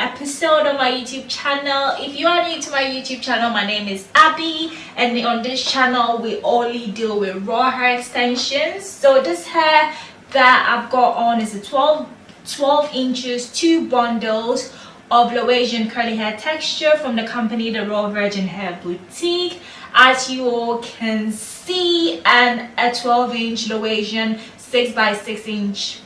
episode of my YouTube channel. If you are new to my YouTube channel, my name is Abby, and on this channel we only deal with raw hair extensions. So this hair that I've got on is a 12 inches, 2 bundles of Laoisian curly hair texture from the company The Raw Virgin Hair Boutique, as you all can see, and a 12-inch Laoisian 6x6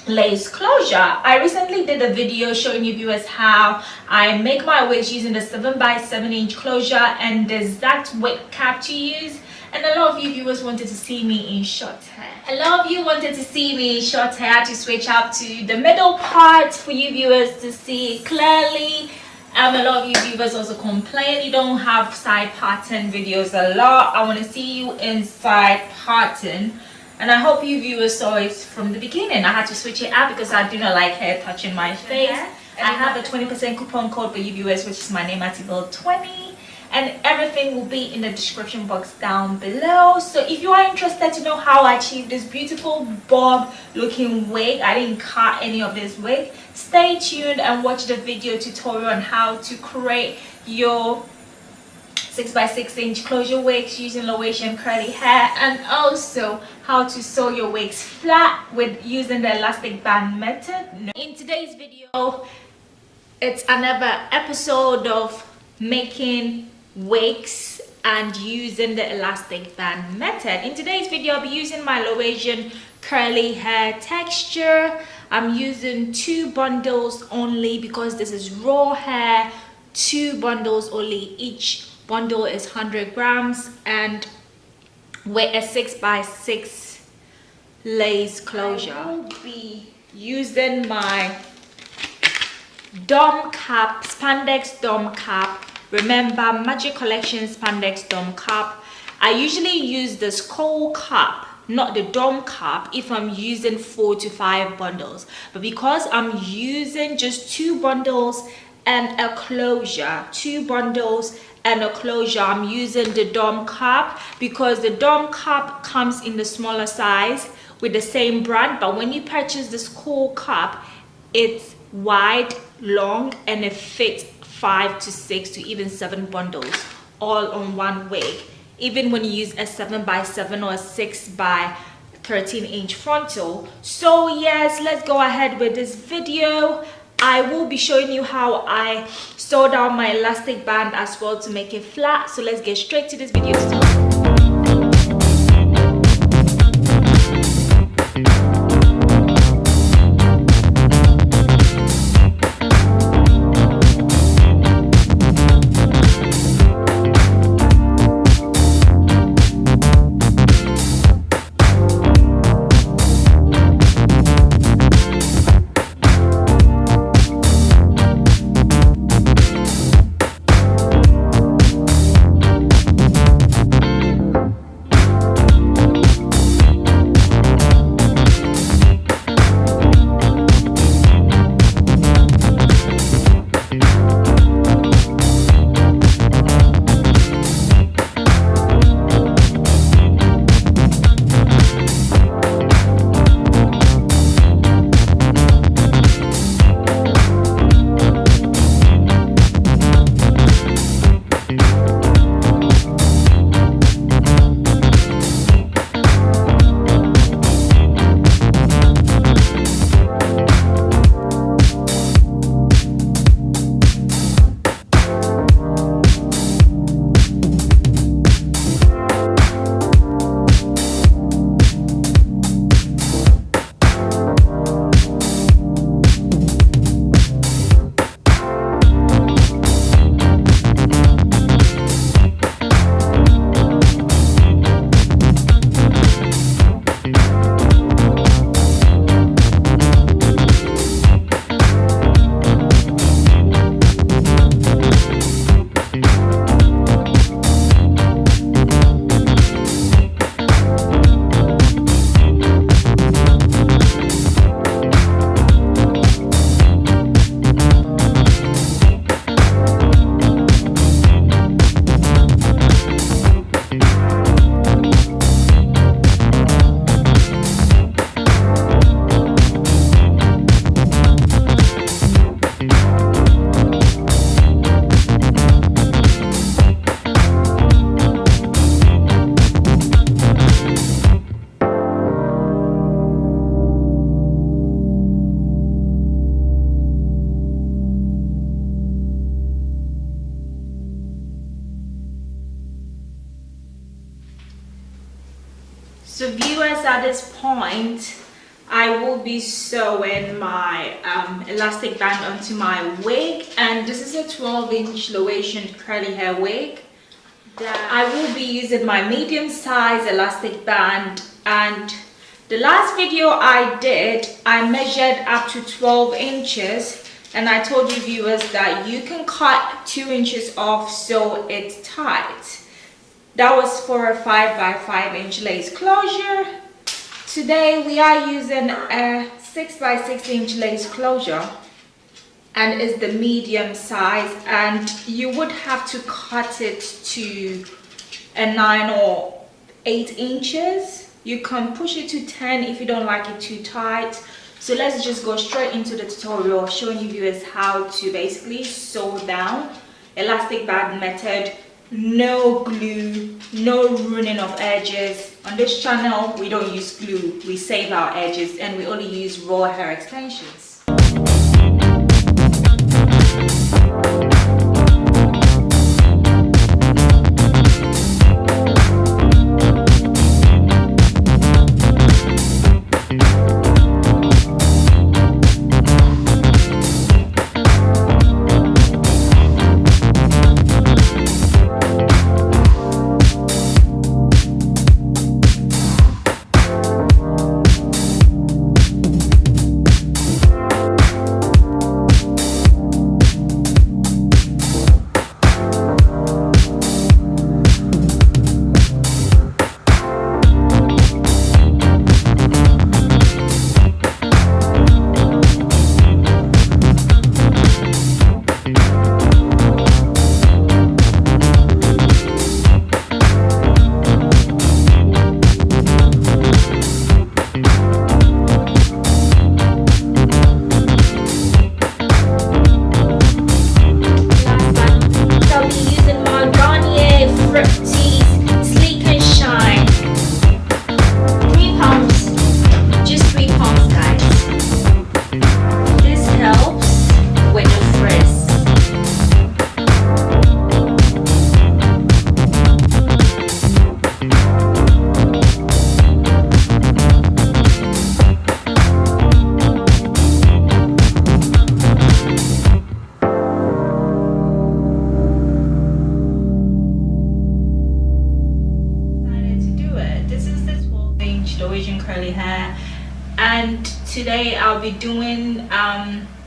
lace closure. I recently did a video showing you viewers how I make my wigs using the 7x7 closure and the exact wig cap to use, and a lot of you viewers wanted to see me in short hair. A lot of you wanted to see me in short hair, to switch up to the middle part for you viewers to see clearly. A lot of you viewers also complain you don't have side pattern videos a lot. I want to see you in side pattern, and I hope you viewers saw it from the beginning. I had to switch it up because I do not like hair touching my face. I have a 20% coupon code for you viewers, which is my name, Atibel20, and everything will be in the description box down below. So if you are interested to know how I achieved this beautiful bob looking wig, I didn't cut any of this wig, stay tuned and watch the video tutorial on how to create your 6x6 closure wigs using Laoisian curly hair, and also how to sew your wigs flat with using the elastic band method. In today's video, it's another episode of making wigs and using the elastic band method. In today's video, I'll be using my Laoisian curly hair texture. I'm using 2 bundles only because this is raw hair. 2 bundles only. Each bundle is 100 grams and with a 6x6 lace closure. I will be using my dome cap, spandex dome cap. Remember, Magic Collection spandex dome cap. I usually use the skull cap, not the dome cap, if I'm using 4 to 5 bundles, but because I'm using just 2 bundles and a closure, 2 bundles and a closure, I'm using the dome cap because the dome cap comes in the smaller size with the same brand, but when you purchase the skull cap, it's wide, long, and it fits 5 to 6 to even 7 bundles all on one wig, even when you use a 7x7 or a 6x13 frontal. So yes, let's go ahead with this video. I will be showing you how I sew down my elastic band as well to make it flat. So let's get straight to this video. So viewers, at this point I will be sewing my elastic band onto my wig, and this is a 12-inch low-waist curly hair wig that I will be using my medium size elastic band. And the last video I did, I measured up to 12 inches, and I told you viewers that you can cut 2 inches off so it's tight. That was for a 5 by 5 inch lace closure. Today we are using a 6 by 6 inch lace closure, and it's the medium size, and you would have to cut it to a 9 or 8 inches. You can push it to 10 if you don't like it too tight. So let's just go straight into the tutorial showing you viewers how to basically sew down elastic band method. No glue, no ruining of edges. On this channel we don't use glue, we save our edges, and we only use raw hair extensions. Curly hair, and today I'll be doing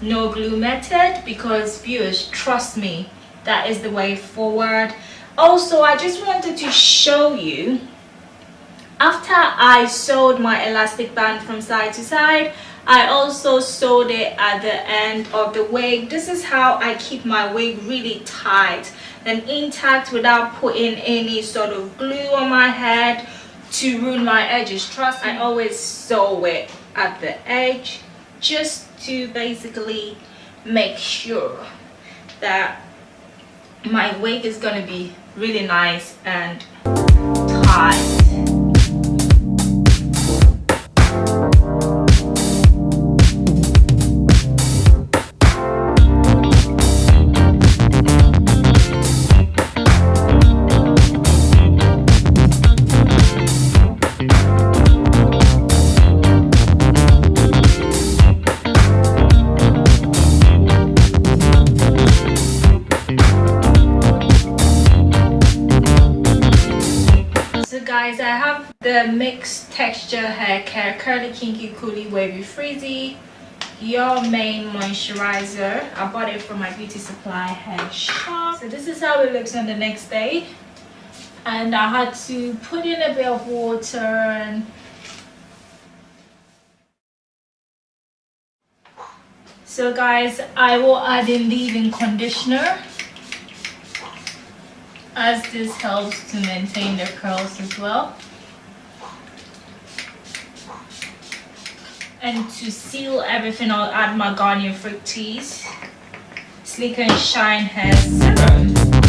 no glue method, because viewers, trust me, that is the way forward. Also, I just wanted to show you, after I sewed my elastic band from side to side, I also sewed it at the end of the wig. This is how I keep my wig really tight and intact without putting any sort of glue on my head to ruin my edges. Trust me, I always sew it at the edge just to basically make sure that my wig is gonna be really nice and tight. Guys, I have the mixed texture hair care curly kinky coolie wavy frizzy your main moisturizer. I bought it from my beauty supply hair shop. So this is how it looks on the next day, and I had to put in a bit of water and so guys, I will add in leave-in conditioner, as this helps to maintain the curls as well. And to seal everything, I'll add my Garnier Fructis Sleek and Shine Hair Serum.